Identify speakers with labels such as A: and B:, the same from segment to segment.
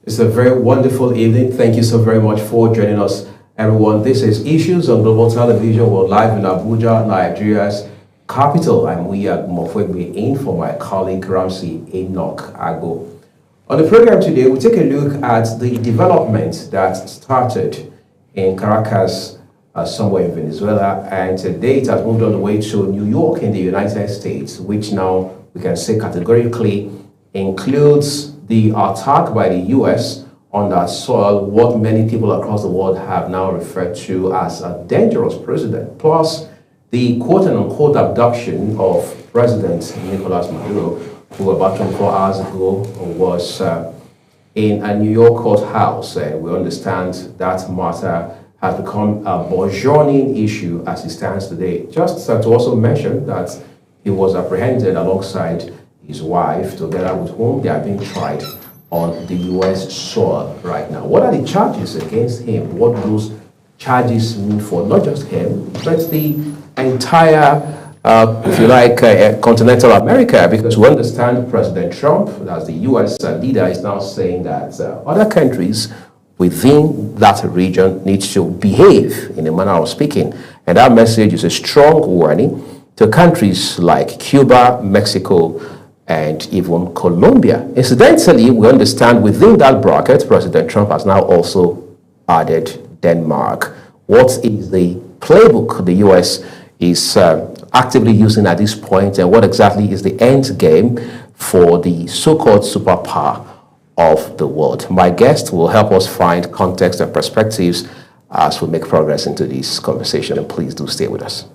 A: It's a very wonderful evening. Thank you so very much for joining us, everyone. This is Issues on Global Television. We're live in Abuja, Nigeria's capital. I'm Muya Mofwegbe in for my colleague Ramsey Enoch Ago. On the program today, we take a look at the development that started in Caracas, somewhere in Venezuela, and today it has moved all the way to New York in the United States, which now we can say categorically includes the attack by the U.S. on that soil, what many people across the world have now referred to as a dangerous president, plus the quote-unquote abduction of President Nicolas Maduro, who about 24 hours ago was in a New York courthouse. We understand that matter has become a burgeoning issue as it stands today. Just to also mention that he was apprehended alongside his wife, together with whom they are being tried on the U.S. soil right now. What are the charges against him? What those charges mean for not just him, but the entire, if you like, continental America? Because we understand President Trump, as the U.S. leader, is now saying that other countries within that region need to behave in a manner of speaking. And that message is a strong warning to countries like Cuba, Mexico, and even Colombia. Incidentally, we understand within that bracket, President Trump has now also added Denmark. What is the playbook the U.S. is actively using at this point, and what exactly is the end game for the so-called superpower of the world? My guest will help us find context and perspectives as we make progress into this conversation, and please do stay with us.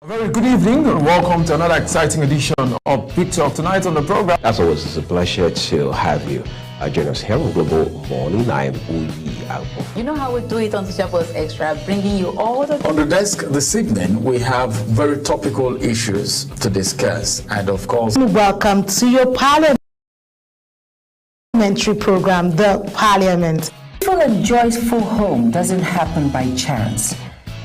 B: Very good evening and welcome to another exciting edition of Big Talk. Tonight on the program,
A: as always, it's a pleasure to have you join us here on Global Morning. I'm Uyi Alpo.
C: You know how we do it on Social Plus Extra, bringing you all the...
D: On the desk this evening, we have very topical issues to discuss, and of course...
E: Welcome to your parliamentary program, The Parliament.
F: Peaceful and joyful home doesn't happen by chance.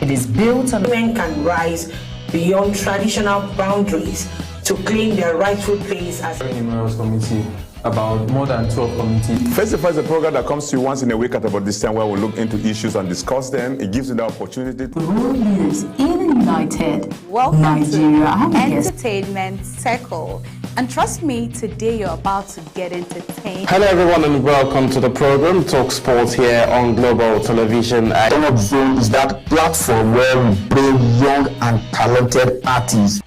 F: It is built on...
G: Women can rise beyond traditional boundaries to claim their rightful place as
B: a numerous committee, about more than 12 committees.
H: Face-to-Face is a program that comes to you once in a week at about this time, where we look into issues and discuss them. It gives you the opportunity to
F: world news in United
I: Welcome
F: Nigeria.
I: to Entertainment Circle. And trust me, today you're about to get entertained.
J: Hello everyone and welcome to the program Talk Sports here on Global Television.
K: Talk Zone is that platform where we bring young and talented artists.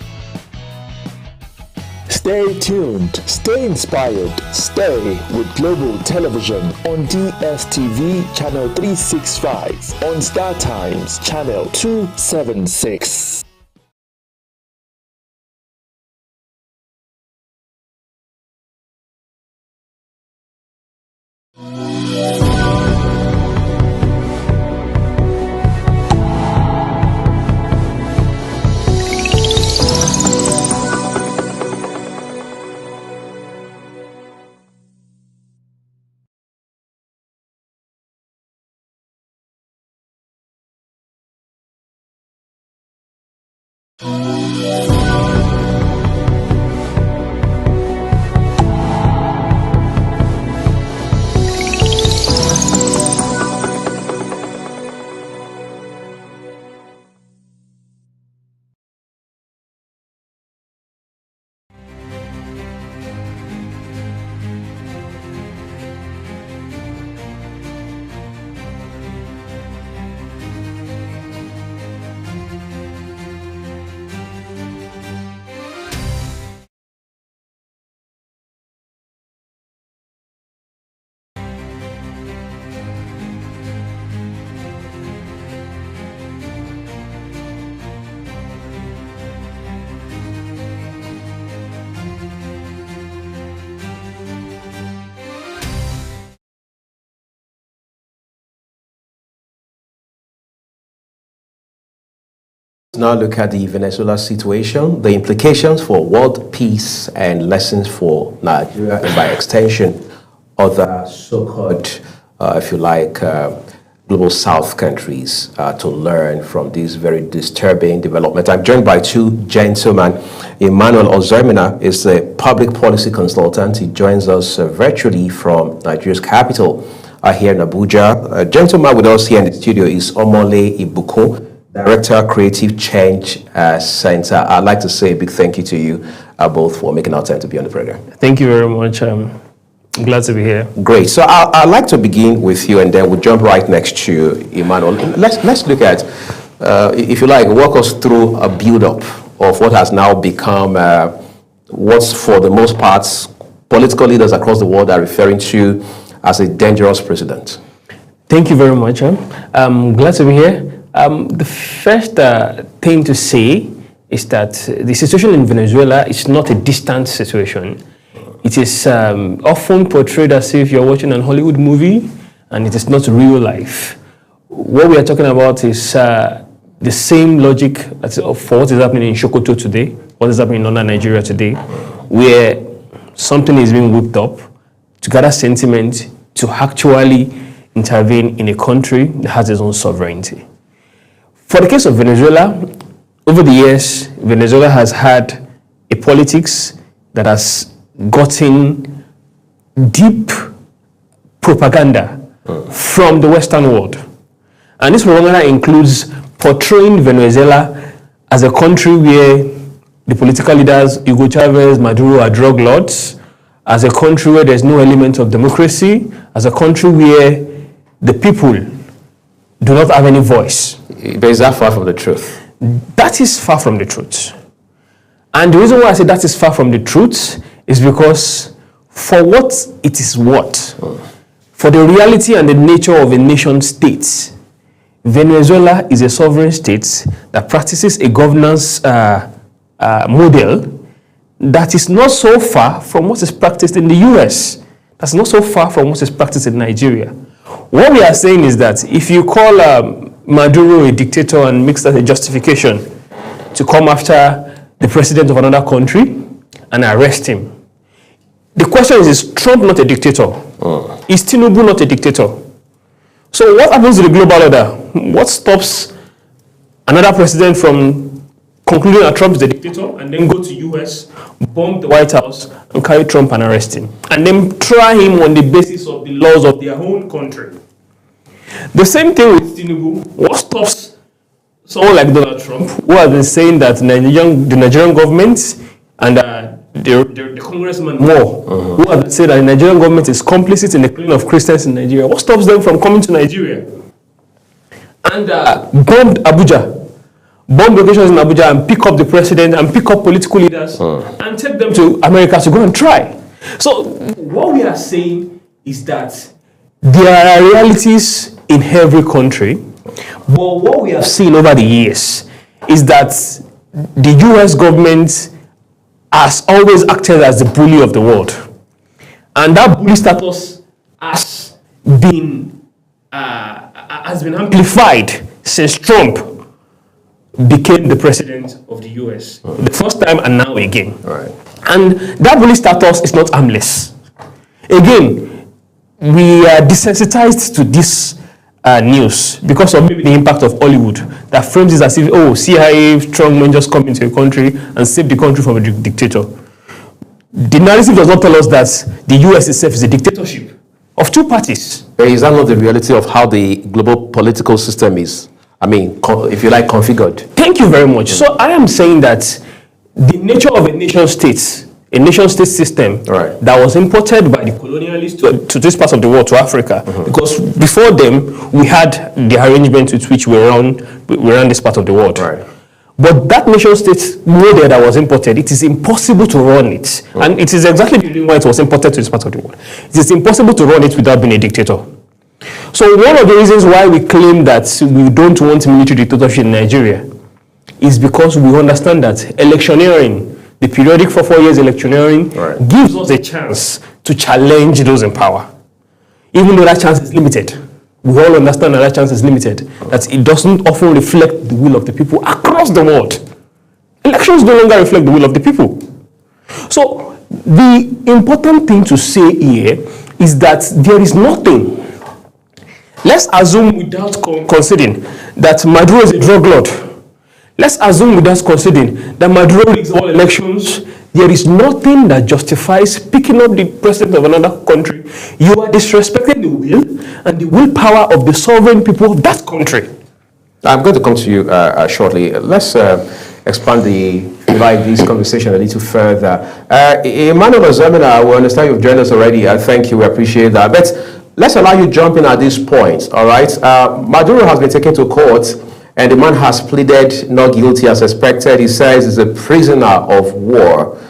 L: Stay tuned, stay inspired, stay with Global Television on DSTV channel 365, on Star Times channel 276.
A: Now look at the Venezuela situation, the implications for world peace and lessons for Nigeria and by extension other so-called, if you like, global south countries to learn from this very disturbing development. I'm joined by two gentlemen. Emmanuel Ozemina is a public policy consultant. He joins us virtually from Nigeria's capital here in Abuja. A gentleman with us here in the studio is Omole Ibuku, Director, Creative Change Center. I'd like to say a big thank you to you both for making our time to be on the program.
M: Thank you very much. I'm glad to be here.
A: Great. So I'd like to begin with you, and then we'll jump right next to Emmanuel. Let's look at, if you like, walk us through a build-up of what has now become what's for the most part political leaders across the world are referring to as a dangerous president.
M: Thank you very much. I'm glad to be here. The first thing to say is that the situation in Venezuela is not a distant situation. It is often portrayed as if you're watching a Hollywood movie, and it is not real life. What we are talking about is the same logic for what is happening in Sokoto today, what is happening in northern Nigeria today, where something is being whipped up to gather sentiment to actually intervene in a country that has its own sovereignty. For the case of Venezuela, over the years, Venezuela has had a politics that has gotten deep propaganda from the Western world. And this propaganda includes portraying Venezuela as a country where the political leaders, Hugo Chavez, Maduro, are drug lords, as a country where there's no element of democracy, as a country where the people do not have any voice.
A: But is that far from the truth?
M: That is far from the truth. And the reason why I say that is far from the truth is because for what it is worth, for the reality and the nature of a nation state, Venezuela is a sovereign state that practices a governance model that is not so far from what is practiced in the US. That's not so far from what is practiced in Nigeria. What we are saying is that if you call Maduro a dictator and make that a justification to come after the president of another country and arrest him, the question is Trump not a dictator? Is Tinubu not a dictator? So what happens to the global order? What stops another president from concluding that Trump is a dictator and then go to US, bomb the White House, and carry Trump and arrest him, and then try him on the basis of the laws of their own country? The same thing with Tinubu. What stops someone like Donald Trump, who has been saying that the Nigerian government and the congressman Moore, who has been saying that the Nigerian government is complicit in the killing of Christians in Nigeria? What stops them from coming to Nigeria and bombed Abuja, bomb locations in Abuja, and pick up the president and pick up political leaders and take them to America to go and try? So what we are saying is that there are realities in every country, but what we have seen over the years is that the US government has always acted as the bully of the world, and that bully status has been amplified since Trump became the president of the US, the first time and now again.
A: Right.
M: And that bully status is not harmless. Again, we are desensitized to this news because of maybe the impact of Hollywood that frames it as if, CIA strongmen just come into a country and save the country from a dictator. The narrative does not tell us that the US itself is a dictatorship of two parties.
A: But is that not the reality of how the global political system is, if you like, configured?
M: Thank you very much. So I am saying that the nature of a nation state system that was imported by the colonialists to this part of the world, to Africa, because before them, we had the arrangement with which we ran this part of the world. Right. But that nation state model that was imported, it is impossible to run it. And it is exactly the reason why it was imported to this part of the world. It is impossible to run it without being a dictator. So one of the reasons why we claim that we don't want military dictatorship in Nigeria is because we understand that electioneering, the periodic for 4 years electioneering, gives us a chance to challenge those in power, even though that chance is limited. we all understand that chance is limited, that it doesn't often reflect the will of the people across the world. Elections no longer reflect the will of the people. So the important thing to say here is that there is nothing. Let's assume without conceding that Maduro is a drug lord. Let's assume without conceding that Maduro rigs all elections. There is nothing that justifies picking up the president of another country. You are disrespecting the will and the willpower of the sovereign people of that country.
A: I'm going to come to you shortly. Let's expand this conversation a little further. Emmanuel Ozomina, we understand you've joined us already. Thank you, we appreciate that. But let's allow you jump in at this point, all right? Maduro has been taken to court, and the man has pleaded not guilty as expected. He says he's a prisoner of war.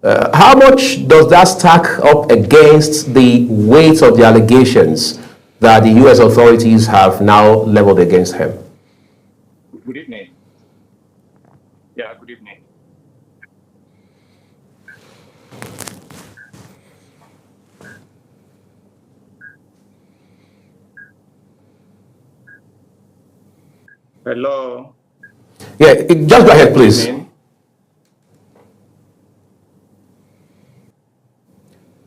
A: How much does that stack up against the weight of the allegations that the U.S. authorities have now leveled against him?
N: Good evening. Yeah, good evening. Hello.
A: Yeah, just go ahead, please.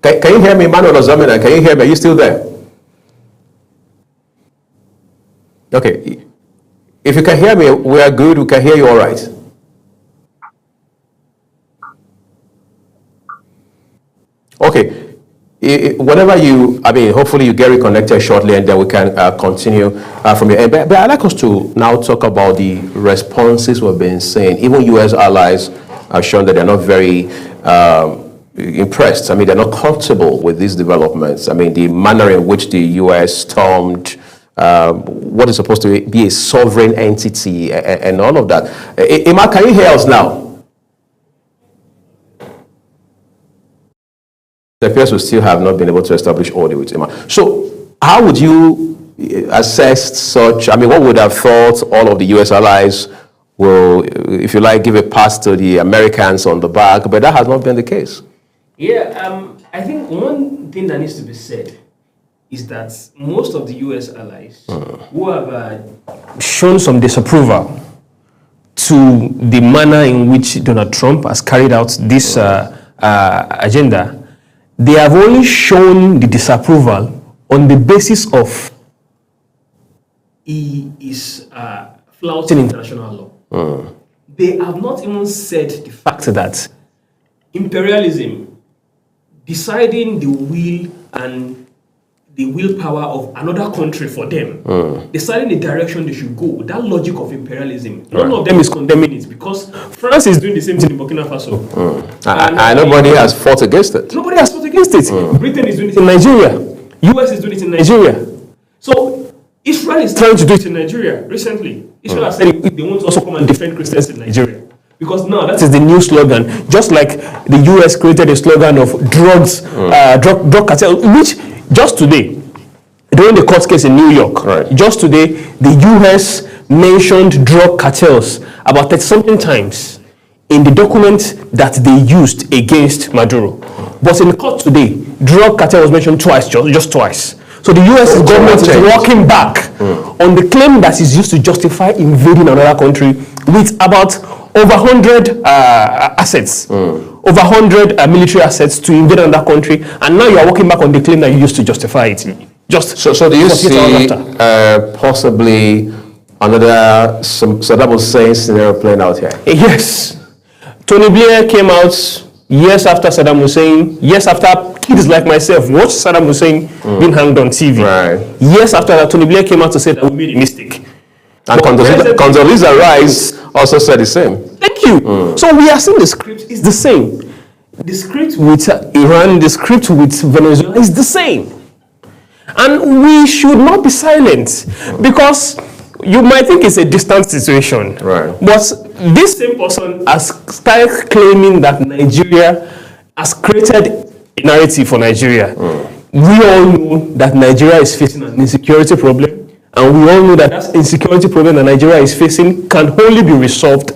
A: Can you hear me, Emmanuel Ozomina? Can you hear me? Are you still there? Okay. If you can hear me, we are good. We can hear you all right. Okay. Whenever hopefully you get reconnected shortly, and then we can continue from here. But I'd like us to now talk about the responses we've been seeing. Even U.S. allies have shown that they're not very impressed. They're not comfortable with these developments. The manner in which the U.S. stormed what is supposed to be a sovereign entity and all of that. Emma, can you hear us now? It appears we still have not been able to establish audio with Emma. So how would you assess such? What would have thought all of the U.S. allies will, if you like, give a pass to the Americans on the back, but that has not been the case.
M: Yeah, I think one thing that needs to be said is that most of the U.S. allies who have shown some disapproval to the manner in which Donald Trump has carried out this agenda, they have only shown the disapproval on the basis of he is flouting international law. They have not even said the fact that imperialism, deciding the will and the willpower of another country for them, deciding the direction they should go, that logic of imperialism, none of them is condemning it, because France is doing the same thing in Burkina Faso.
A: And nobody has fought against it.
M: Nobody has fought against it. Britain is doing it in Nigeria. US is doing it in Nigeria. So Israel is trying to do it in Nigeria recently. Israel has said they want to also come and defend Christians in Nigeria. Because now that is the new slogan. Just like the US created a slogan of drugs, drug cartel, which just today, during the court case in New York, just today, the US mentioned drug cartels about 30-something times in the document that they used against Maduro. But in the court today, drug cartel was mentioned twice, just twice. So the US government is walking back on the claim that is used to justify invading another country with about over 100 assets, over 100 military assets to invade another country, and now you are walking back on the claim that you used to justify it.
A: So do you see possibly another Saddam Hussein scenario playing out here?
M: Yes. Tony Blair came out years after Saddam Hussein, years after kids like myself watched Saddam Hussein being hanged on TV. Years after that, Tony Blair came out to say that we made a mistake.
A: And Condoleezza Rice also said the same.
M: Thank you. So we are seeing the script is the same. The script with Iran, the script with Venezuela is the same. And we should not be silent, because you might think it's a distant situation. But this same person has started claiming that Nigeria has created a narrative for Nigeria. We all know that Nigeria is facing an insecurity problem. And we all know that that insecurity problem that Nigeria is facing can only be resolved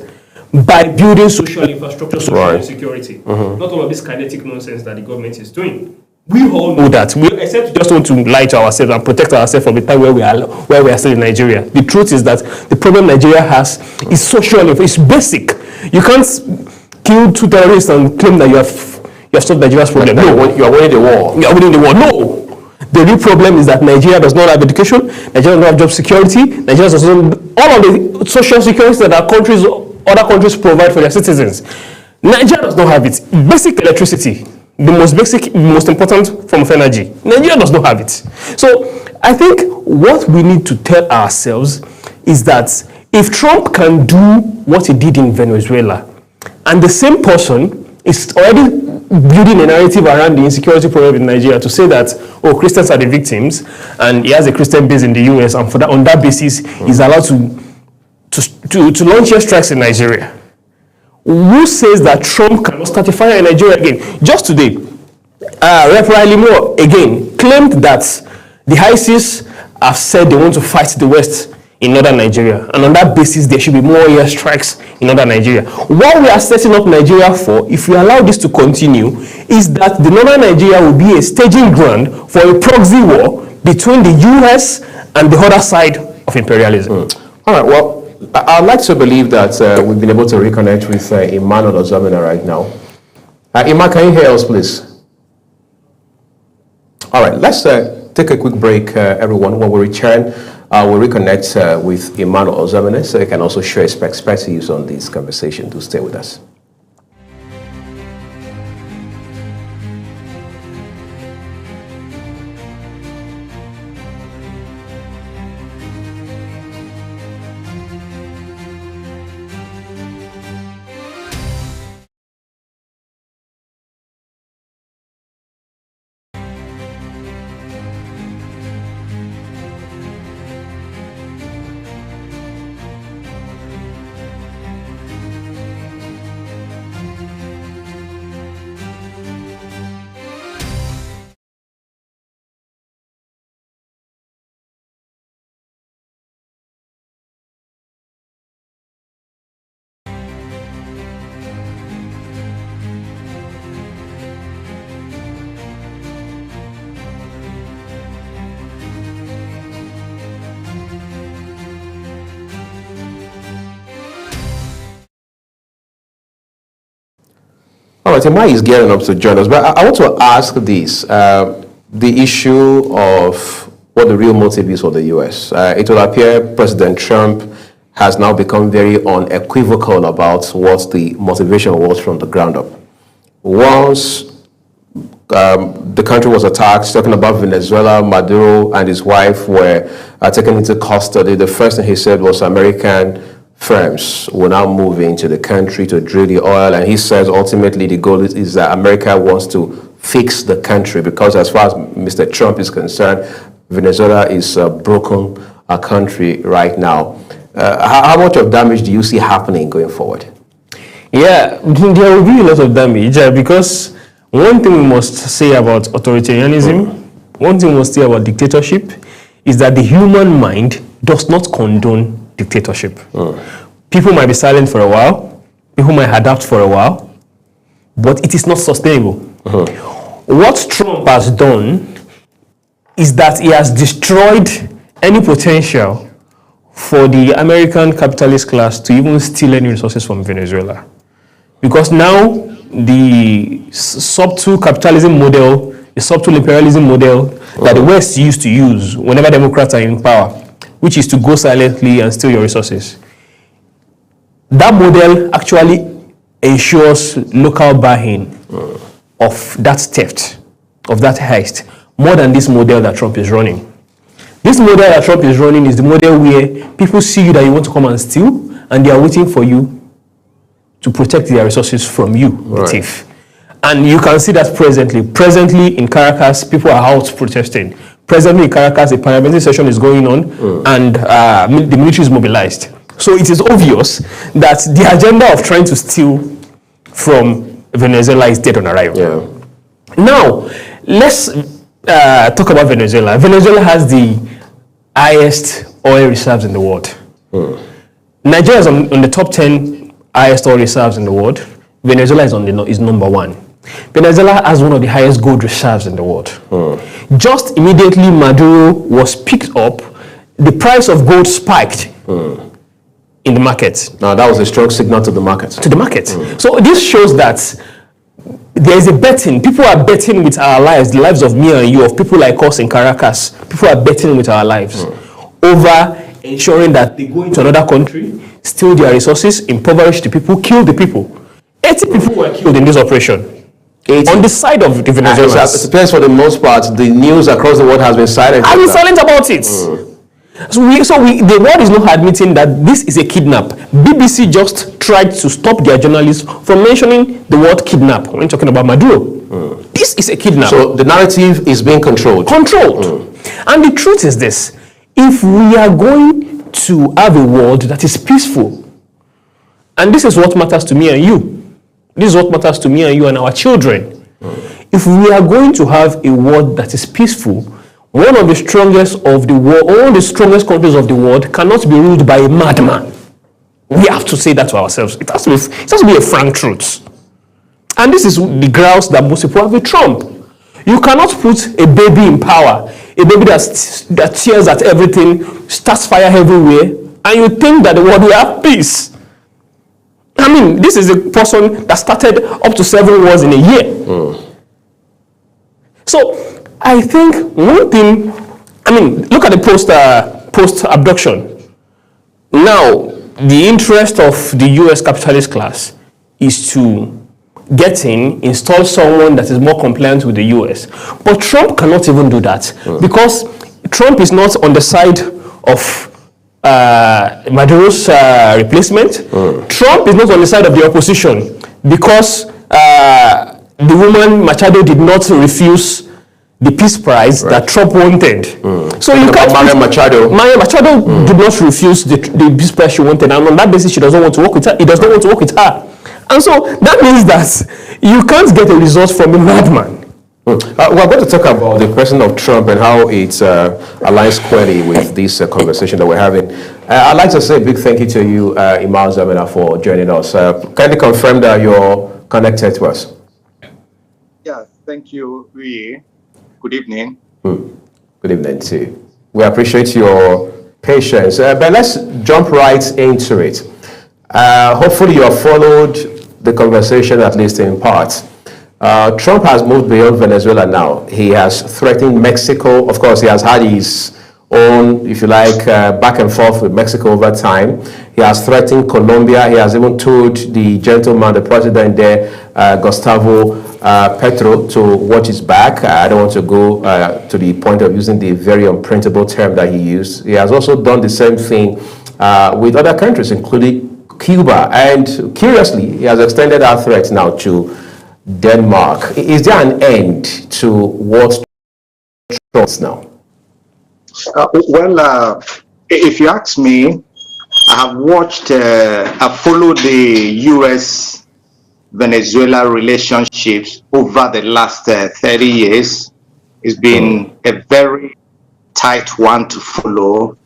M: by building social infrastructure, social security. Not all of this kinetic nonsense that the government is doing. We all know that. We except just want to lie to ourselves and protect ourselves from the time where we are still in Nigeria. The truth is that the problem Nigeria has is social. It's basic. You can't kill 2 terrorists and claim that you have solved Nigeria's problem. No,
A: you are winning the war.
M: You are winning the war. No. The real problem is that Nigeria does not have education. Nigeria does not have job security. Nigeria does not all of the social security that other countries provide for their citizens. Nigeria does not have it. Basic electricity, the most important form of energy. Nigeria does not have it. So I think what we need to tell ourselves is that if Trump can do what he did in Venezuela, and the same person is already building a narrative around the insecurity problem in Nigeria to say that, oh, Christians are the victims, and he has a Christian base in the US, and on that basis, he's allowed to launch airstrikes in Nigeria. Who says that Trump cannot start a fire in Nigeria again? Just today, Rep. Riley Moore again claimed that the ISIS have said they want to fight the West in northern Nigeria, and on that basis there should be more airstrikes in northern Nigeria. What we are setting up Nigeria for, if we allow this to continue, is that the northern Nigeria will be a staging ground for a proxy war between the US and the other side of imperialism.
A: All right, well, I'd like to believe that we've been able to reconnect with Emmanuel Ozomina right now. Emma, can you hear us, please? All right, let's take a quick break, everyone. When we return, we'll reconnect with Emmanuel Ozomina so he can also share his perspectives on this conversation. To stay with us. All right, Emma is gearing up to join us, but I want to ask this, the issue of what the real motive is for the U.S. It will appear President Trump has now become very unequivocal about what the motivation was from the ground up. Once the country was attacked, talking about Venezuela, Maduro and his wife were taken into custody, the first thing he said was American firms will now move into the country to drill the oil, and he says ultimately the goal is that America wants to fix the country, because as far as Mr. Trump is concerned, Venezuela is a broken country right now. How much of damage do you see happening going forward?
M: Yeah, there will be a lot of damage because one thing we must say about authoritarianism, one thing we must say about dictatorship is that the human mind does not condone dictatorship. People might be silent for a while, people might adapt for a while, but it is not sustainable. What Trump has done is that he has destroyed any potential for the American capitalist class to even steal any resources from Venezuela. Because now the subtle capitalism model, the subtle imperialism model that the West used to use whenever Democrats are in power, which is to go silently and steal your resources. That model actually ensures local buy-in of that theft, of that heist, more than this model that Trump is running. This model that Trump is running is the model where people see you that you want to come and steal, and they are waiting for you to protect their resources from you, the thief. And you can see that presently in Caracas, people are out protesting. Presently in Caracas, a parliamentary session is going on, and the military is mobilized. So it is obvious that the agenda of trying to steal from Venezuela is dead on arrival. Now, let's talk about Venezuela. Venezuela has the highest oil reserves in the world. Nigeria is on the top 10 highest oil reserves in the world. Venezuela is is number 1. Venezuela has one of the highest gold reserves in the world. Just immediately Maduro was picked up, the price of gold spiked in the market.
A: Now that was a strong signal to the market.
M: So this shows that there is a betting. People are betting with our lives, the lives of me and you, of people like us in Caracas. People are betting with our lives over ensuring that they go into another country, steal their resources, impoverish the people, kill the people. 80 people were killed in this operation. 80. On the side of the Venezuelans.
A: It depends for the most part. The news across the world has been silent.
M: I've been silent about it. The world is not admitting that this is a kidnap. BBC just tried to stop their journalists from mentioning the word kidnap when talking about Maduro. This is a kidnap.
A: So the narrative is being controlled.
M: And the truth is this: if we are going to have a world that is peaceful, and this is what matters to me and you, this is what matters to me and you and our children. If we are going to have a world that is peaceful, one of the strongest of the world, one of the strongest countries of the world cannot be ruled by a madman. We have to say that to ourselves. It has to be a frank truth. And this is the grouse that most people have with Trump. You cannot put a baby in power, a baby that tears at everything, starts fire everywhere, and you think that the world will have peace. I mean, this is a person that started up to 7 wars in a year. So, I think one thing, look at the post-abduction. Now, the interest of the US capitalist class is to install someone that is more compliant with the US. But Trump cannot even do that because Trump is not on the side of Maduro's replacement. Trump is not on the side of the opposition because the woman Machado did not refuse the peace prize that Trump wanted. So you can't. Maria Machado did not refuse the peace prize she wanted, and on that basis, she doesn't want to work with her. He does not want to work with her, and so that means that you can't get a result from a madman.
A: We're going to talk about the president of Trump and how it aligns squarely with this conversation that we're having. I'd like to say a big thank you to you, Imam Zamina, for joining us. Kindly confirm that you're connected to us.
N: Yeah, thank you, Rui. Good evening.
A: Good evening to you. We appreciate your patience. But let's jump right into it. Hopefully you have followed the conversation, at least in part. Trump has moved beyond Venezuela now. He has threatened Mexico. Of course, he has had his own, if you like, back and forth with Mexico over time. He has threatened Colombia. He has even told the gentleman, the president there, Gustavo Petro, to watch his back. I don't want to go to the point of using the very unprintable term that he used. He has also done the same thing with other countries, including Cuba. And curiously, he has extended our threat now to Denmark. Is there an end to what Trump is now?
N: If you ask me, I have watched, I followed the U.S.-Venezuela relationships over the last 30 years. It's been a very tight one to follow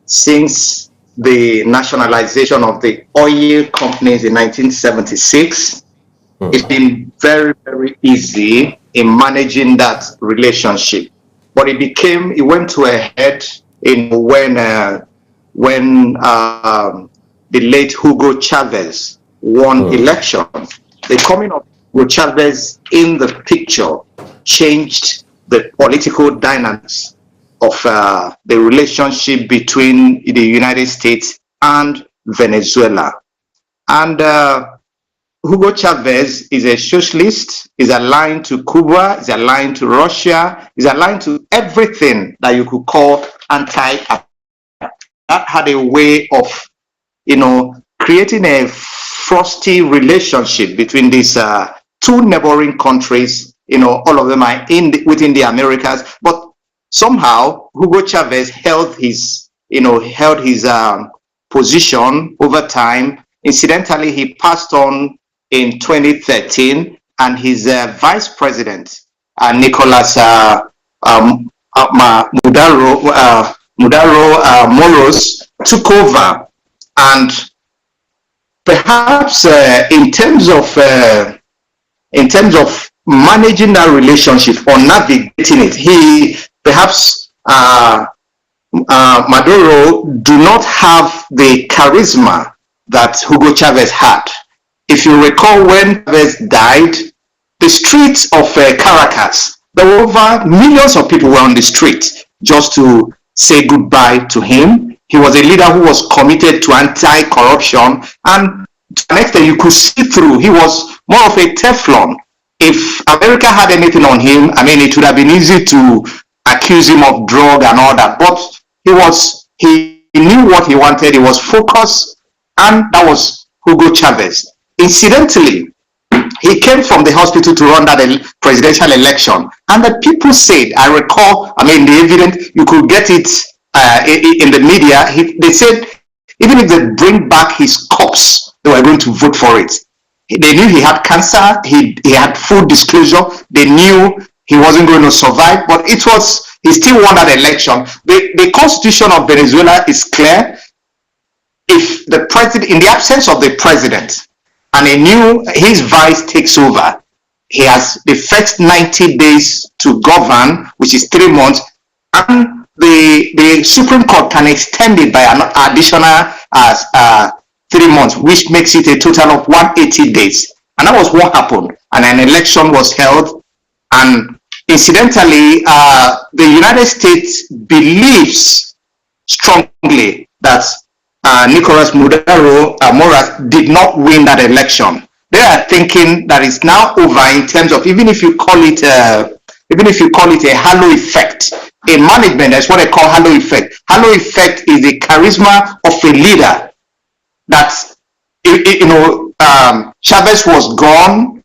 N: since the nationalization of the oil companies in 1976. It's been very, very easy in managing that relationship. But it went to a head when the late Hugo Chavez won election. The coming of Hugo Chavez in the picture changed the political dynamics of the relationship between the United States and Venezuela. And Hugo Chavez is a socialist, is aligned to Cuba, is aligned to Russia, is aligned to everything that you could call anti-American. That had a way of, creating a frosty relationship between these two neighboring countries. All of them are within the Americas, but somehow Hugo Chavez held his position over time. Incidentally, he passed on in 2013, and his vice president, Nicolas Moros, took over. And perhaps in terms of in terms of managing that relationship or navigating it. He perhaps Maduro do not have the charisma that Hugo Chavez had. If you recall, when Chavez died, the streets of Caracas, there were over millions of people were on the street just to say goodbye to him. He was a leader who was committed to anti-corruption, and to an extent you could see through. He was more of a Teflon. If America had anything on him, I mean, it would have been easy to accuse him of drug and all that, but he knew what he wanted. He was focused, and that was Hugo Chavez. Incidentally, he came from the hospital to run that presidential election, and the people said, I recall, I mean, the evidence, you could get it in the media, they said, even if they bring back his corpse, they were going to vote for it. They knew he had cancer, he had full disclosure, they knew he wasn't going to survive, but he still won that election. The constitution of Venezuela is clear. If the president, in the absence of the president, and his vice takes over, he has the first 90 days to govern, which is 3 months, and the Supreme Court can extend it by an additional 3 months, which makes it a total of 180 days. And that was what happened. And an election was held. And incidentally, the United States believes strongly that Nicolas Maduro Moras did not win that election. They are thinking that it's now over in terms of, even if you call it a halo effect. In management, that's what they call halo effect. Halo effect is the charisma of a leader. That Chavez was gone,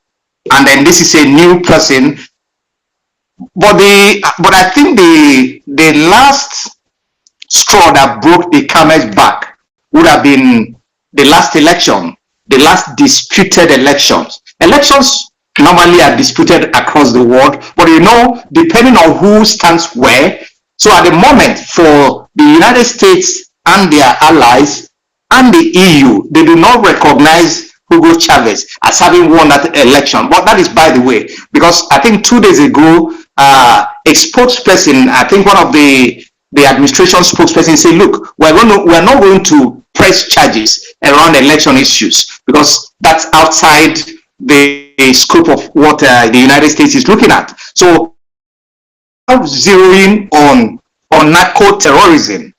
N: and then this is a new person. But I think the last straw that broke the camel's back would have been the last election, the last disputed elections. Elections normally are disputed across the world, but depending on who stands where. So at the moment, for the United States and their allies and the EU, they do not recognize Hugo Chavez as having won that election. But that is by the way, because I think 2 days ago, a spokesperson, I think one of the administration spokesperson said, look, we're not going to press charges around election issues because that's outside the scope of what the United States is looking at. So zeroing on narco terrorism,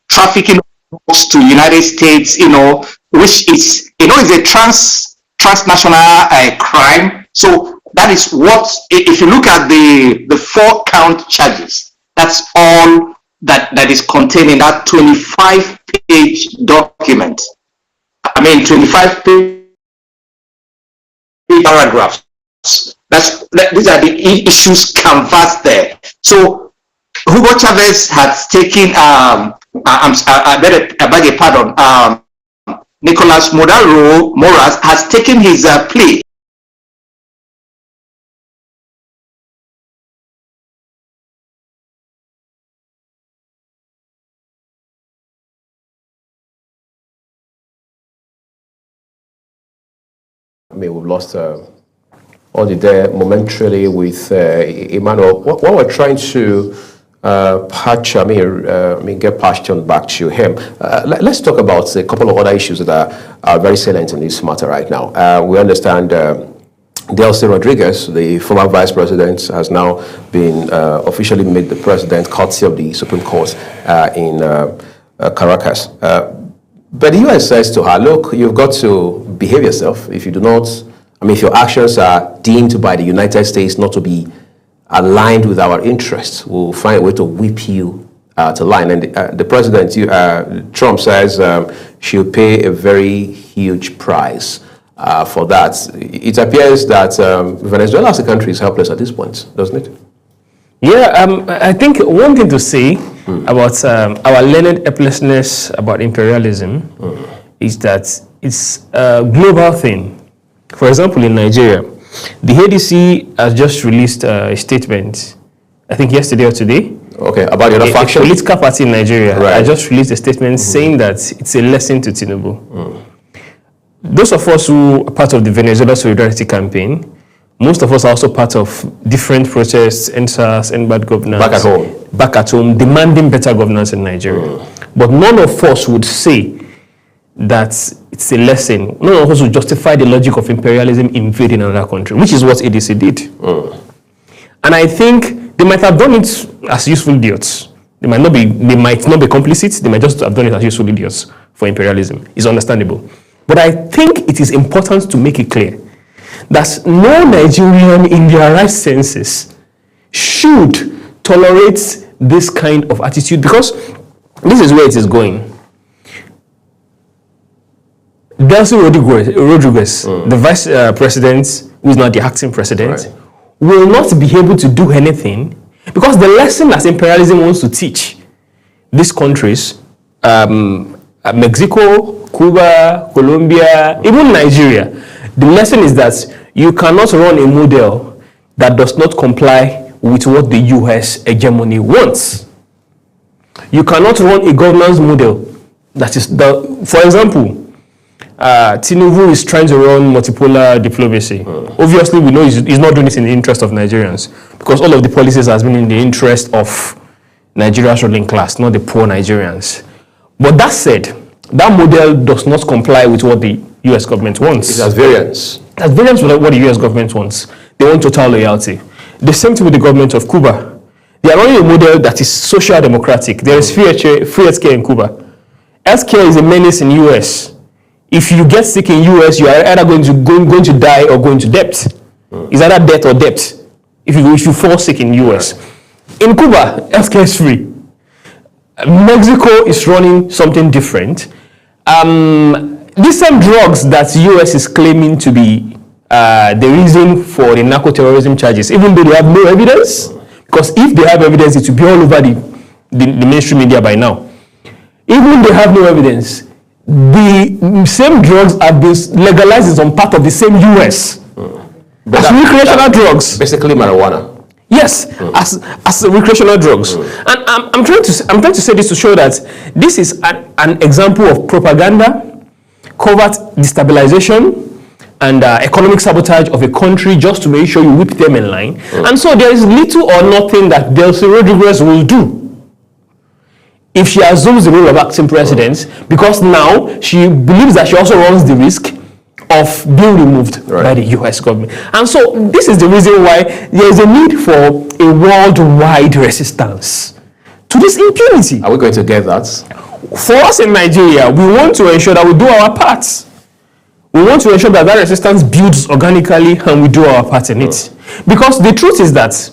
N: trafficking to United States, which is a transnational crime. So that is what, if you look at the 4-count charges, that's all that is contained in that 25-page document. I mean, 25-page paragraphs. These are the issues canvassed there. So Hugo Chavez has taken I beg your pardon, Nicolas Maduro Moras has taken his plea.
A: I mean, we've lost Audie there momentarily with Emmanuel. What we're trying to get patched on back to him. Let's talk about a couple of other issues that are very salient in this matter right now. We understand Delcy Rodriguez, the former vice president, has now been officially made the president, courtesy of the Supreme Court in Caracas. But the US says to her, look, you've got to behave yourself. If you do not, if your actions are deemed by the United States not to be aligned with our interests, we'll find a way to whip you to line. And the president, Trump, says she'll pay a very huge price for that. It appears that Venezuela as a country is helpless at this point, doesn't it?
M: Yeah, I think one thing to say about our learned helplessness about imperialism is that it's a global thing. For example, in Nigeria, the ADC has just released a statement, I think yesterday or today.
A: Okay, about the other faction?
M: A political party in Nigeria has just released a statement saying that it's a lesson to Tinubu. Those of us who are part of the Venezuela Solidarity Campaign, Most of us are also part of different protests, NSAS, and bad governance. Back at home, demanding better governance in Nigeria. But none of us would say that it's a lesson. None of us would justify the logic of imperialism invading another country, which is what ADC did. And I think they might have done it as useful idiots. They might not be complicit. They might just have done it as useful idiots for imperialism. It's understandable. But I think it is important to make it clear that no Nigerian in their right senses should tolerate this kind of attitude, because this is where it is going. Delcy Rodriguez, the vice president, who is now the acting president, will not be able to do anything, because the lesson that imperialism wants to teach these countries, Mexico, Cuba, Colombia, even Nigeria, the lesson is that you cannot run a model that does not comply with what the US hegemony wants. You cannot run a governance model that is, for example, Tinubu is trying to run multipolar diplomacy. Obviously, we know he's not doing it in the interest of Nigerians, because all of the policies has been in the interest of Nigeria's ruling class, not the poor Nigerians. But that said, that model does not comply with what the US government wants.
A: It has variance.
M: It has variance with what the US government wants. They want total loyalty. The same thing with the government of Cuba. They are running a model that is social democratic. There is free healthcare in Cuba. Healthcare is a menace in US. If you get sick in US, you are either going to die or going to debt. It's either death or debt if you fall sick in US. In Cuba, healthcare is free. Mexico is running something different. These same drugs that US is claiming to be the reason for the narco-terrorism charges, even though they have no evidence, because if they have evidence, it will be all over the mainstream media by now. Even they have no evidence, the same drugs have been legalized in some part of the same US as recreational drugs.
A: Basically marijuana.
M: Yes, as recreational drugs. And I'm trying to say this to show that this is an example of propaganda, covert destabilization, and economic sabotage of a country just to make sure you whip them in line. And so there is little or nothing that Delcy Rodriguez will do if she assumes the role of acting president, because now she believes that she also runs the risk of being removed by the US government. And so this is the reason why there is a need for a worldwide resistance to this impunity.
A: Are we going to get that?
M: For us in Nigeria, we want to ensure that we do our parts. We want to ensure that resistance builds organically and we do our part in it. Because the truth is that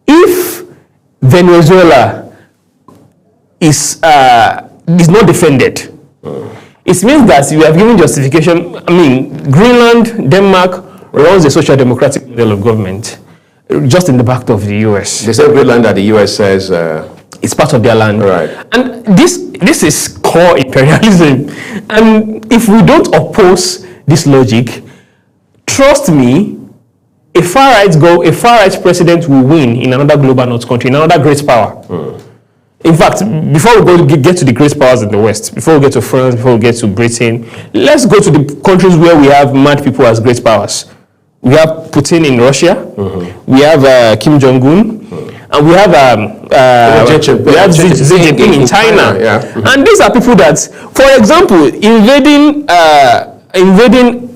M: if Venezuela is not defended, it means that you have given justification. I mean, Greenland, Denmark runs a social democratic model of government just in the back of the US.
A: They say Greenland that the US says
M: it's part of their land.
A: Right.
M: And this is core imperialism. And if we don't oppose this logic, trust me, a far-right president will win in another global north country, in another great power. In fact, before we get to the great powers in the West, before we get to France, before we get to Britain, let's go to the countries where we have mad people as great powers. We have Putin in Russia, we have Kim Jong-un, and we have Xi Jinping in China. And these are people that, for example, invading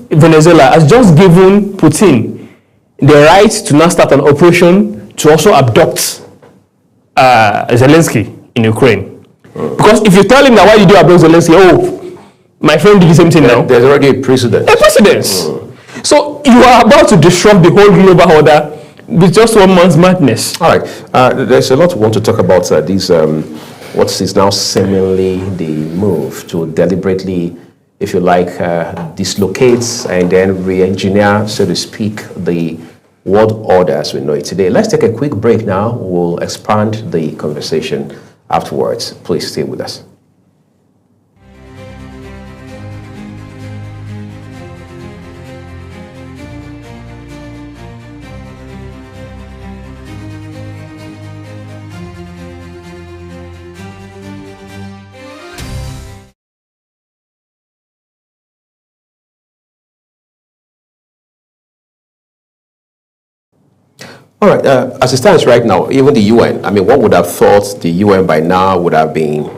M: Venezuela has just given Putin the right to now start an operation to also abduct Zelensky in Ukraine. Because if you tell him that why did you abduct Zelensky, oh, my friend did the same thing now.
A: There's already a precedent.
M: A precedent. So you are about to disrupt the whole global order with just one man's madness.
A: All right. There's a lot we want to talk about these, what is now seemingly the move to deliberately, if you like, dislocate and then re-engineer, so to speak, the world order as we know it today. Let's take a quick break now. We'll expand the conversation afterwards. Please stay with us. All right, as it stands right now, even the UN, I mean, one would have thought the UN by now would have been,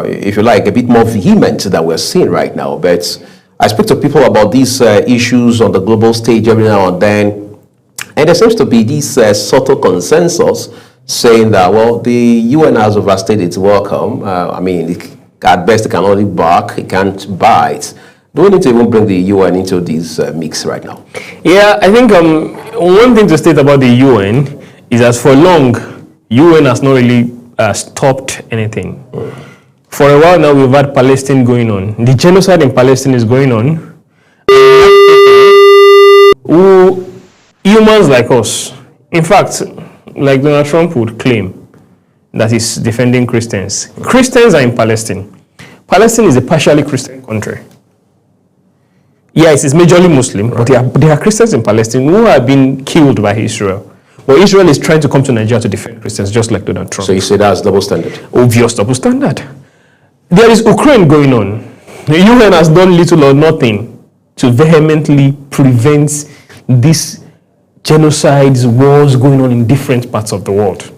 A: if you like, a bit more vehement than we're seeing right now. But I speak to people about these issues on the global stage every now and then, and there seems to be this subtle consensus saying that, well, the UN has overstayed its welcome. I mean, at best, it can only bark, it can't bite. Do we need to even bring the UN into this mix right now?
M: Yeah, I think one thing to state about the UN is that for long, UN has not really stopped anything. For a while now, we've had Palestine going on. The genocide in Palestine is going on. Humans like us, in fact, like Donald Trump would claim that he's defending Christians. Christians are in Palestine. Palestine is a partially Christian country. Yes, it's majorly Muslim, but there are Christians in Palestine who have been killed by Israel. But Israel is trying to come to Nigeria to defend Christians, just like Donald Trump.
A: So you say that's double standard?
M: Obvious double standard. There is Ukraine going on. The UN has done little or nothing to vehemently prevent these genocides, wars going on in different parts of the world.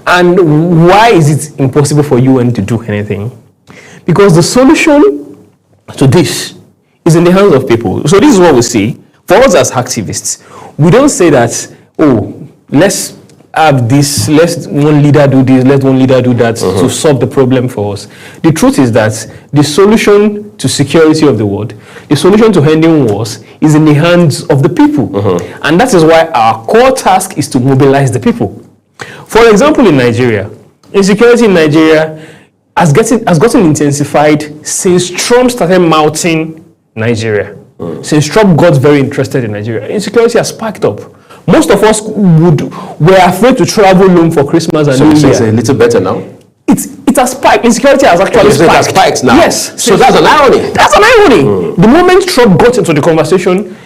M: And why is it impossible for UN to do anything? Because the solution to this is in the hands of people. So this is what we see. For us as activists, we don't say that, oh, let's have this, let one leader do this, let one leader do that to solve the problem for us. The truth is that the solution to security of the world, the solution to ending wars is in the hands of the people. And that is why our core task is to mobilize the people. For example, in Nigeria, insecurity in Nigeria has gotten intensified since Trump started mounting Nigeria. Since Trump got very interested in Nigeria, insecurity has spiked up. Most of us were afraid to travel home for Christmas and New Year.
A: So it's a little better now?
M: It has spiked. Insecurity has actually spiked.
A: It has spiked now?
M: Yes.
A: So that's an irony?
M: That's an irony. The moment Trump got into the conversation,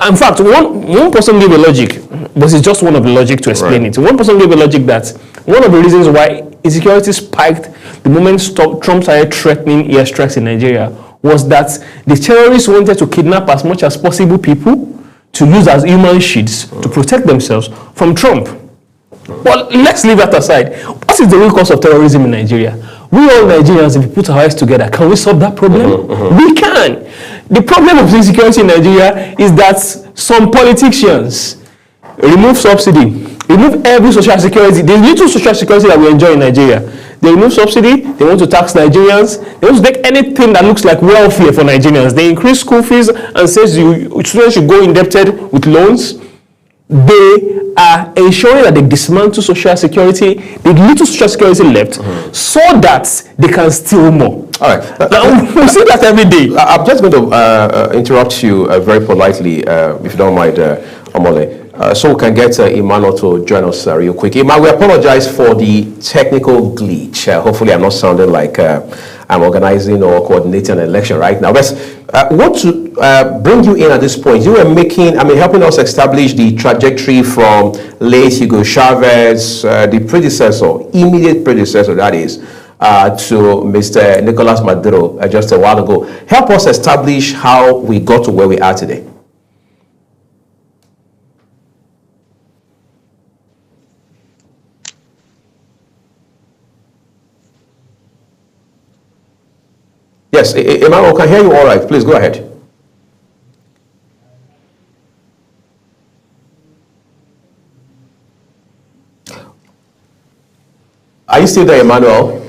M: in fact, one person gave a logic, but it's just one of the logic to explain it. One person gave a logic that one of the reasons why insecurity spiked the moment Trump started threatening airstrikes in Nigeria was that the terrorists wanted to kidnap as much as possible people to use as human shields to protect themselves from Trump. Well, let's leave that aside. What is the real cause of terrorism in Nigeria? We all Nigerians, if we put our heads together, can we solve that problem? We can. The problem of insecurity in Nigeria is that some politicians remove subsidy, remove every social security, the little social security that we enjoy in Nigeria. They remove subsidy, they want to tax Nigerians, they want to take anything that looks like welfare for Nigerians. They increase school fees and says students should go indebted with loans. They are ensuring that they dismantle social security, the little social security left, so that they can steal more.
A: All right.
M: Now, we see that every day.
A: I'm just going to interrupt you very politely, if you don't mind, Omole. So we can get Emmanuel to join us real quick. Emmanuel, we apologize for the technical glitch. Hopefully I'm not sounding like I'm organizing or coordinating an election right now. But I want to bring you in at this point. You were helping us establish the trajectory from late Hugo Chavez, the predecessor, immediate predecessor, that is, to Mr. Nicolas Maduro just a while ago. Help us establish how we got to where we are today. Yes, Emmanuel, can hear you all right. Please go ahead. Are you still there, Emmanuel?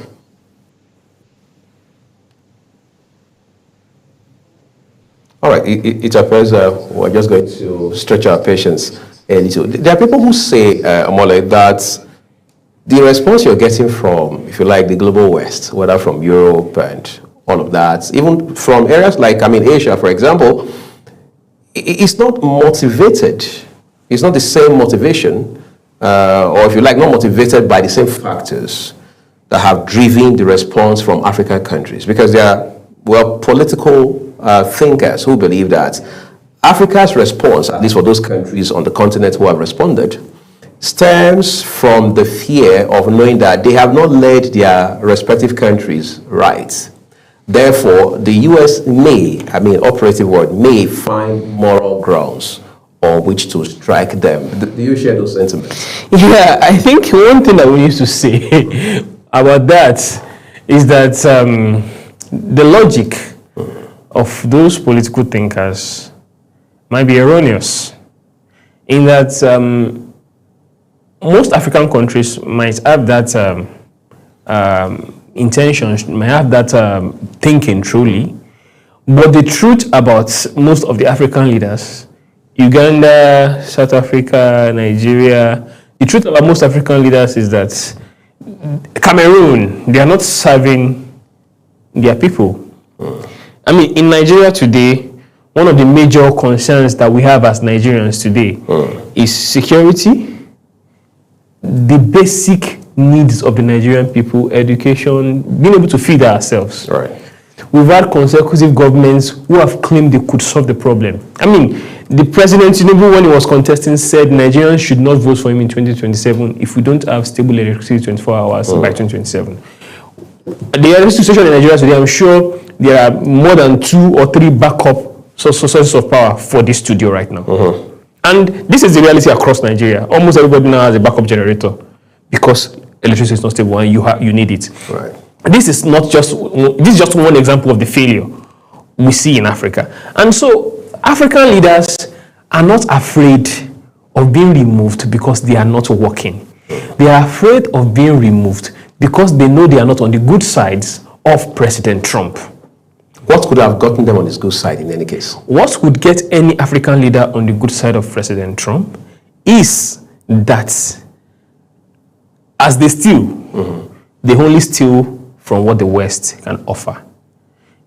A: All right, it appears we're just going to stretch our patience a little. There are people who say, Omole, that the response you're getting from, if you like, the global West, whether from Europe and all of that, even from areas like, Asia, for example, it's not motivated. It's not the same motivation, or if you like, not motivated by the same factors that have driven the response from African countries. Because there are, political thinkers who believe that Africa's response, at least for those countries on the continent who have responded, stems from the fear of knowing that they have not led their respective countries right. Therefore, the U.S. may, operative word, may find moral grounds on which to strike them. Do you share those sentiments?
M: Yeah, I think one thing that we need to say about that is that the logic of those political thinkers might be erroneous, in that most African countries might have that intention, might have that thinking truly, but the truth about most of the African leaders, Uganda, South Africa, Nigeria, the truth about most African leaders is that Cameroon, they are not serving their people. I mean, in Nigeria today, one of the major concerns that we have as Nigerians today is security, the basic needs of the Nigerian people, education, being able to feed ourselves.
A: Right.
M: We've had consecutive governments who have claimed they could solve the problem. I mean, the president, Tinubu, when he was contesting, said Nigerians should not vote for him in 2027 if we don't have stable electricity 24 hours by 2027. The electricity situation in Nigeria today, I'm sure there are more than 2 or 3 backup sources of power for this studio right now. And this is the reality across Nigeria. Almost everybody now has a backup generator because electricity is not stable and you need it.
A: Right.
M: This is just one example of the failure we see in Africa. And so African leaders are not afraid of being removed because they are not working. They are afraid of being removed because they know they are not on the good sides of President Trump.
A: What could have gotten them on his good side in any case?
M: What would get any African leader on the good side of President Trump is that as they steal, they only steal from what the West can offer.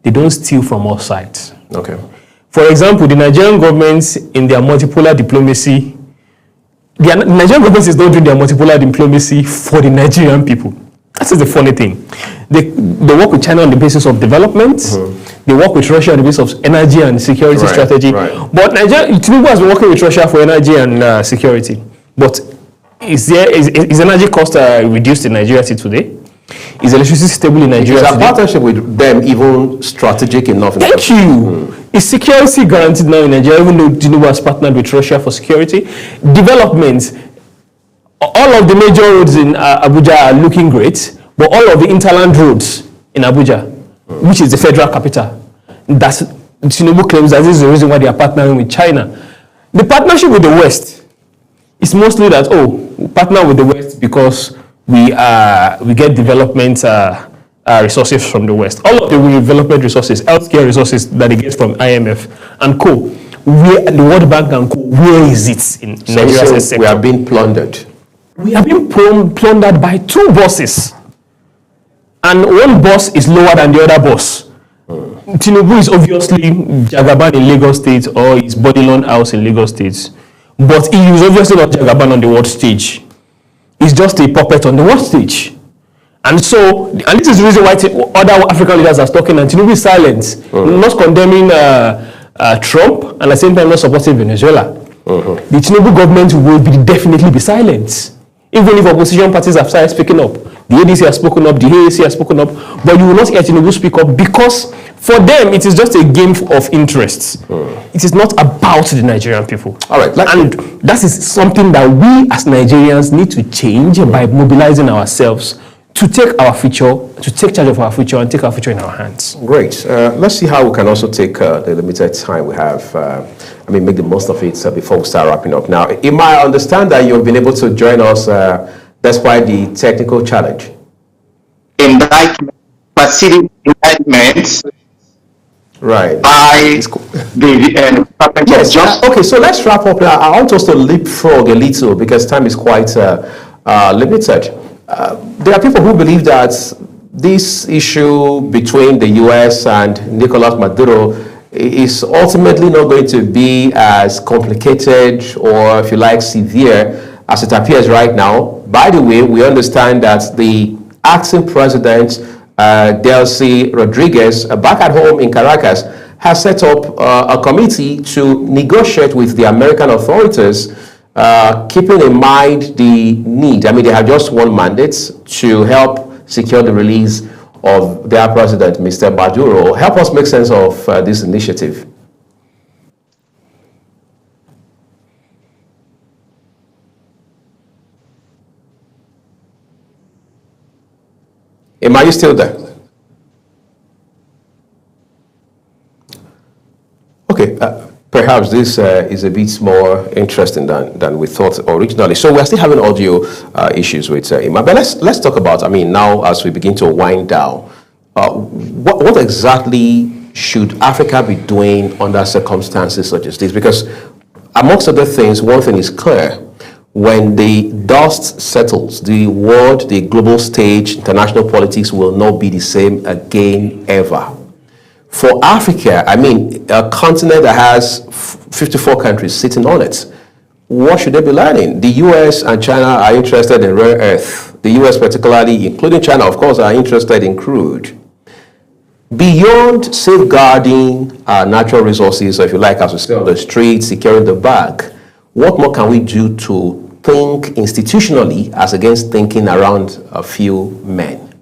M: They don't steal from all sides.
A: Okay.
M: For example, the Nigerian government in their multipolar diplomacy, the Nigerian government is not doing their multipolar diplomacy for the Nigerian people. That is the funny thing. They work with China on the basis of development. They work with Russia on the basis of energy and security strategy. But Tinubu has been working with Russia for energy and security. But is energy cost reduced in Nigeria today? Is electricity stable in Nigeria today?
A: Is our partnership with them even strategic enough?
M: Thank you. Is security guaranteed now in Nigeria, even though Tinubu has partnered with Russia for security? Development. All of the major roads in Abuja are looking great, but all of the interland roads in Abuja, which is the federal capital, that's Tinubu claims that this is the reason why they are partnering with China. The partnership with the West is mostly that, we partner with the West because we get development resources from the West. All of the development resources, healthcare resources that they get from IMF and co, where the World Bank and co, where is it in Nigeria?
A: So we are being plundered.
M: We are being plundered by 2 bosses. And one boss is lower than the other boss. Tinubu is obviously Jagaban in Lagos State or his Bodilon house in Lagos State. But he is obviously not Jagaban on the world stage. He's just a puppet on the world stage. And so, and this is the reason why other African leaders are talking and Tinubu is silent, not condemning Trump and at the same time not supporting Venezuela. The Tinubu government will definitely be silent. Even if opposition parties have started speaking up. The ADC has spoken up, the AAC has spoken up, but you will not hear Tinubu speak up because for them it is just a game of interests. It is not about the Nigerian people.
A: All right.
M: And that is something that we as Nigerians need to change by mobilizing ourselves to take our future, to take charge of our future and take our future in our hands.
A: Great. Let's see how we can also take the limited time we have. Make the most of it before we start wrapping up. Now, Ima, I understand that you've been able to join us despite the technical challenge.
N: Indictment, preceding indictment.
A: Right.
N: By the Department of Justice.
A: Okay, so let's wrap up now. I want us to leapfrog a little because time is quite limited. There are people who believe that this issue between the U.S. and Nicolas Maduro is ultimately not going to be as complicated or, if you like, severe as it appears right now. By the way, we understand that the acting president, Delcy Rodriguez, back at home in Caracas, has set up a committee to negotiate with the American authorities, keeping in mind the need. I mean, they have just one mandate to help secure the release of their president, Mr. Maduro. Help us make sense of this initiative. Are you still there? Okay, perhaps this is a bit more interesting than we thought originally. So we're still having audio issues with Ima. But let's talk about, now as we begin to wind down, what exactly should Africa be doing under circumstances such as this? Because amongst other things, one thing is clear. When the dust settles, the world, the global stage, international politics will not be the same again ever. For Africa, a continent that has 54 countries sitting on it, what should they be learning? The US and China are interested in rare earth. The US particularly, including China, of course, are interested in crude. Beyond safeguarding our natural resources, or if you like, as we say on the streets, securing the bag, what more can we do to think institutionally as against thinking around a few men?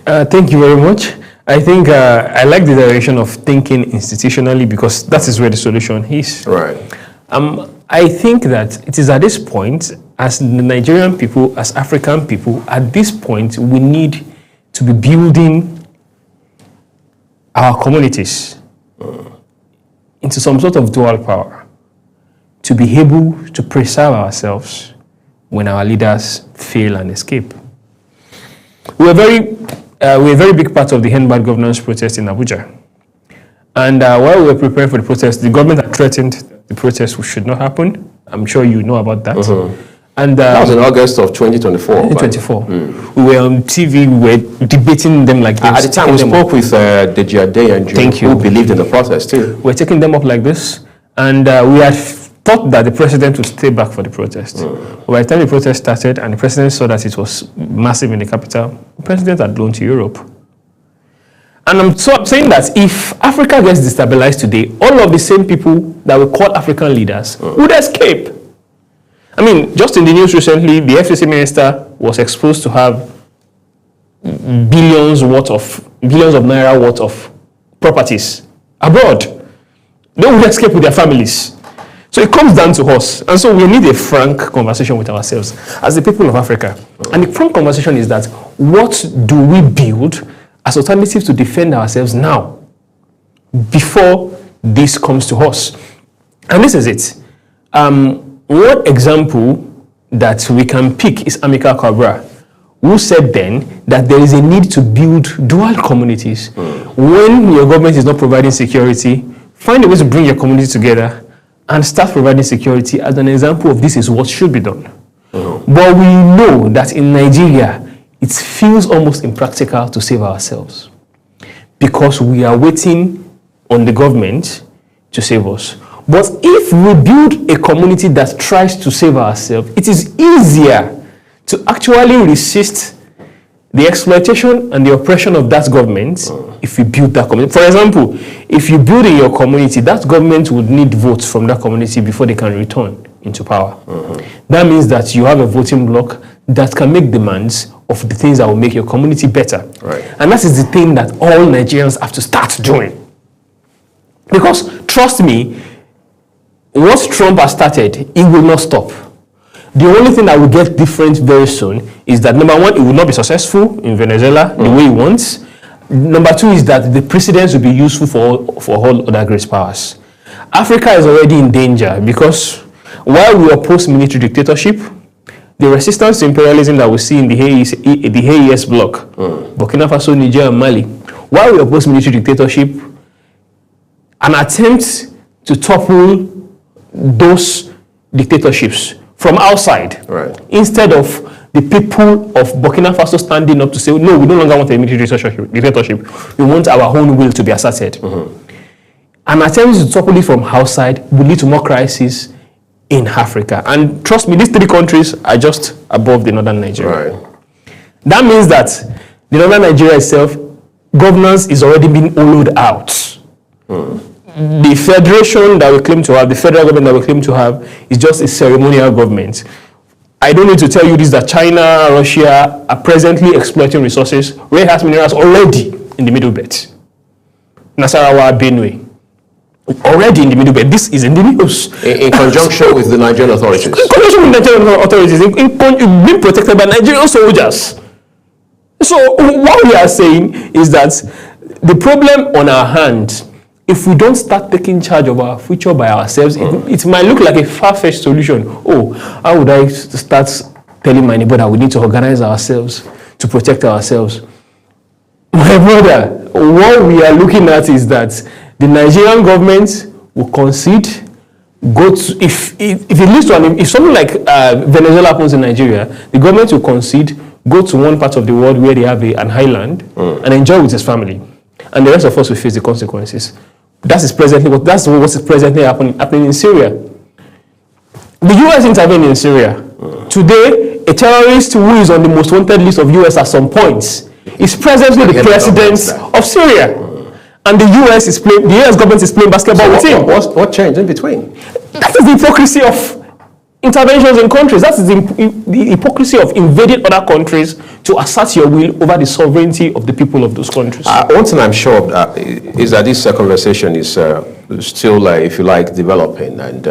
M: Thank you very much. I think I like the direction of thinking institutionally because that is where the solution is.
A: Right.
M: I think that it is at this point, as the Nigerian people, as African people, at this point, we need to be building our communities into some sort of dual power to be able to preserve ourselves when our leaders fail and escape. We're a very big part of the End Bad Governance protest in Abuja. And while we were preparing for the protest, the government had threatened the protest should not happen. I'm sure you know about that.
A: Mm-hmm.
M: And
A: that was in August of 2024.
M: 2024. We were on TV, we were debating them like this.
A: At the time, we spoke with Deji Adeyanju, who believed in the protest too.
M: We're taking them up like this. And we had thought that the president would stay back for the protest. By the time the protest started and the president saw that it was massive in the capital, the president had flown to Europe. And I'm saying that if Africa gets destabilized today, all of the same people that we call African leaders would escape. Just in the news recently, the FCC minister was exposed to have billions of naira worth of properties abroad. They would escape with their families. So it comes down to us. And so we need a frank conversation with ourselves as the people of Africa. And the frank conversation is that what do we build as alternatives to defend ourselves now before this comes to us? And this is it. One example that we can pick is Amilcar Cabral, who said then that there is a need to build dual communities. When your government is not providing security, find a way to bring your community together and start providing security as an example of this is what should be done. But we know that in Nigeria, it feels almost impractical to save ourselves because we are waiting on the government to save us. But if we build a community that tries to save ourselves, it is easier to actually resist the exploitation and the oppression of that government if we build that community. For example, if you build in your community, that government would need votes from that community before they can return into power. That means that you have a voting bloc that can make demands of the things that will make your community better.
A: Right.
M: And that is the thing that all Nigerians have to start doing. Because, trust me, what Trump has started, it will not stop. The only thing that will get different very soon is that, number one, it will not be successful in Venezuela the way he wants. Number two is that the precedents will be useful for all other great powers. Africa is already in danger because while we oppose military dictatorship, the resistance to imperialism that we see in the AES bloc, Burkina Faso, Niger, and Mali, while we oppose military dictatorship, an attempt to topple those dictatorships from outside, instead of the people of Burkina Faso standing up to say, no, we no longer want a military dictatorship. We want our own will to be asserted. An attempt to topple it from outside will lead to more crises in Africa. And trust me, these three countries are just above the northern Nigeria. That means that the northern Nigeria itself, governance is already being hollowed out. The federation that we claim to have, the federal government that we claim to have, is just a ceremonial government. I don't need to tell you this, that China, Russia are presently exploiting resources, rare earth minerals already in the Middle Belt. Nasarawa, Benue, already in the Middle Belt. This is in the news.
A: In conjunction with the Nigerian authorities.
M: In conjunction with the Nigerian authorities, being protected by Nigerian soldiers. So what we are saying is that the problem on our hand, if we don't start taking charge of our future by ourselves, it might look like a far-fetched solution. Oh, how would I start telling my neighbor that we need to organize ourselves to protect ourselves? My brother, what we are looking at is that the Nigerian government will concede, if it leads to if something like Venezuela happens in Nigeria, the government will concede, go to one part of the world where they have an island and enjoy with his family, and the rest of us will face the consequences. That's what is presently happening in Syria. The US intervened in Syria. Today, a terrorist who is on the most wanted list of US at some points is presently the president of Syria. And the US government is playing basketball with him.
A: What changed in between?
M: That is the hypocrisy of interventions in countries. That is the hypocrisy of invading other countries to assert your will over the sovereignty of the people of those countries.
A: One thing I'm sure is that this conversation is still, if you like, developing, and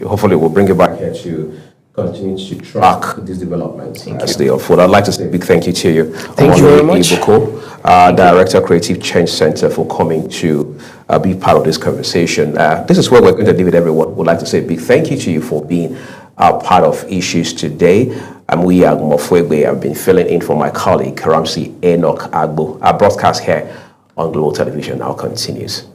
A: hopefully we'll bring it back here to continue to track these developments as they unfold. I'd like to say a big thank you to you.
M: Thank you very much.
A: Ibuko, Director, Creative Change Center, for coming to be part of this conversation. This is where we're going to leave it, everyone. We'd like to say a big thank you to you for being part of Issues today. I'm Muyiag Mofwegbe. I've been filling in for my colleague, Karamsi Enoch Agbo. Our broadcast here on Global Television now continues.